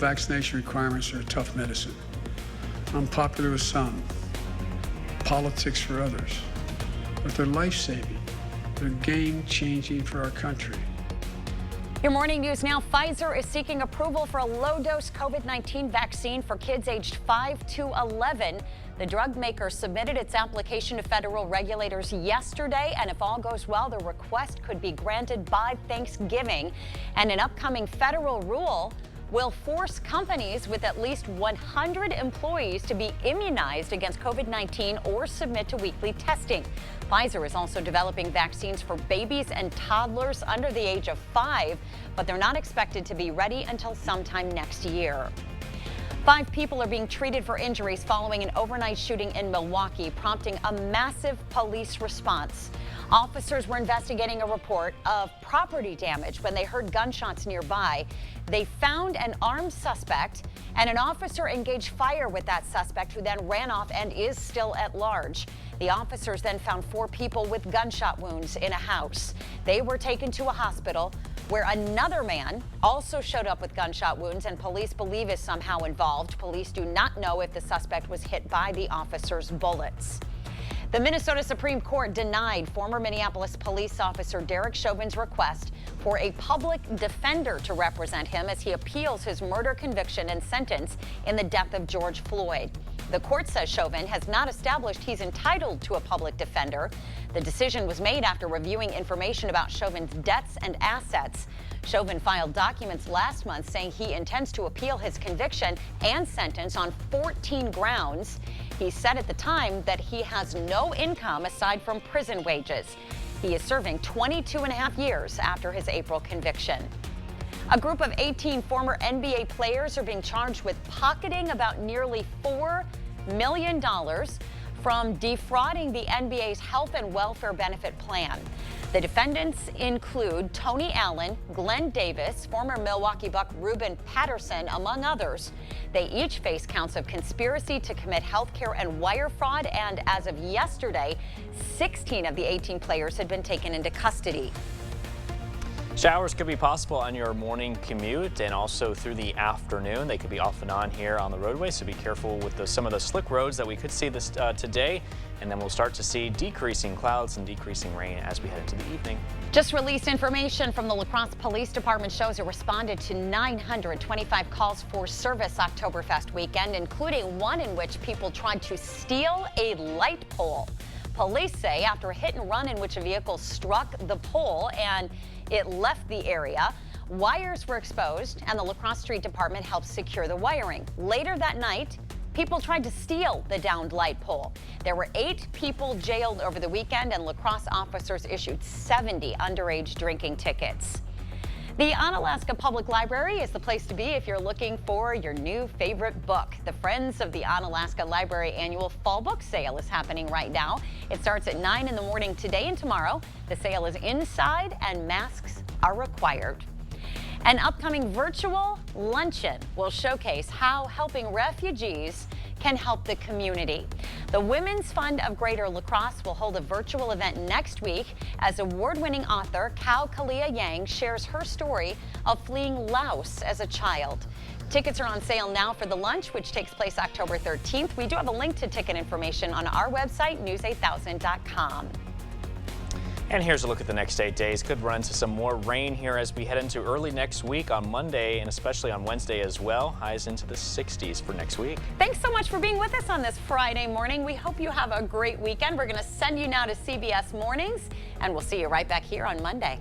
vaccination requirements are tough medicine. Unpopular with some, politics for others, but they're life-saving. They're game-changing for our country. Your morning news now. Pfizer is seeking approval for a low-dose COVID-19 vaccine for kids aged 5 to 11. The drug maker submitted its application to federal regulators yesterday, and if all goes well, the request could be granted by Thanksgiving. And an upcoming federal rule will force companies with at least 100 employees to be immunized against COVID-19 or submit to weekly testing. Pfizer is also developing vaccines for babies and toddlers under the age of 5, but they're not expected to be ready until sometime next year. 5 people are being treated for injuries following an overnight shooting in Milwaukee, prompting a massive police response. Officers were investigating a report of property damage when they heard gunshots nearby. They found an armed suspect, and an officer engaged fire with that suspect, who then ran off and is still at large. The officers then found 4 people with gunshot wounds in a house. They were taken to a hospital where another man also showed up with gunshot wounds and police believe is somehow involved. Police do not know if the suspect was hit by the officer's bullets. The Minnesota Supreme Court denied former Minneapolis police officer Derek Chauvin's request for a public defender to represent him as he appeals his murder conviction and sentence in the death of George Floyd. The court says Chauvin has not established he's entitled to a public defender. The decision was made after reviewing information about Chauvin's debts and assets. Chauvin filed documents last month saying he intends to appeal his conviction and sentence on 14 grounds. He said at the time that he has no income aside from prison wages. He is serving 22.5 years after his April conviction. A group of 18 former NBA players are being charged with pocketing about nearly $4 million from defrauding the NBA's health and welfare benefit plan. The defendants include Tony Allen, Glenn Davis, former Milwaukee Buck Ruben Patterson, among others. They each face counts of conspiracy to commit healthcare and wire fraud, and as of yesterday, 16 of the 18 players had been taken into custody. Showers could be possible on your morning commute and also through the afternoon. They could be off and on here on the roadway, so be careful with some of the slick roads that we could see this today. And then we'll start to see decreasing clouds and decreasing rain as we head into the evening. Just released information from the La Crosse Police Department shows it responded to 925 calls for service Oktoberfest weekend, including one in which people tried to steal a light pole. Police say after a hit and run in which a vehicle struck the pole and it left the area, wires were exposed and the La Crosse Street Department helped secure the wiring. Later that night, people tried to steal the downed light pole. There were 8 people jailed over the weekend, and La Crosse officers issued 70 underage drinking tickets. The Onalaska Public Library is the place to be if you're looking for your new favorite book. The Friends of the Onalaska Library annual fall book sale is happening right now. It starts at 9 in the morning today and tomorrow. The sale is inside and masks are required. An upcoming virtual luncheon will showcase how helping refugees can help the community. The Women's Fund of Greater La Crosse will hold a virtual event next week as award-winning author Kao Kalia Yang shares her story of fleeing Laos as a child. Tickets are on sale now for the lunch, which takes place October 13th. We do have a link to ticket information on our website, news8000.com. And here's a look at the next 8 days. Could run into some more rain here as we head into early next week on Monday and especially on Wednesday as well. Highs into the 60s for next week. Thanks so much for being with us on this Friday morning. We hope you have a great weekend. We're going to send you now to CBS Mornings, and we'll see you right back here on Monday.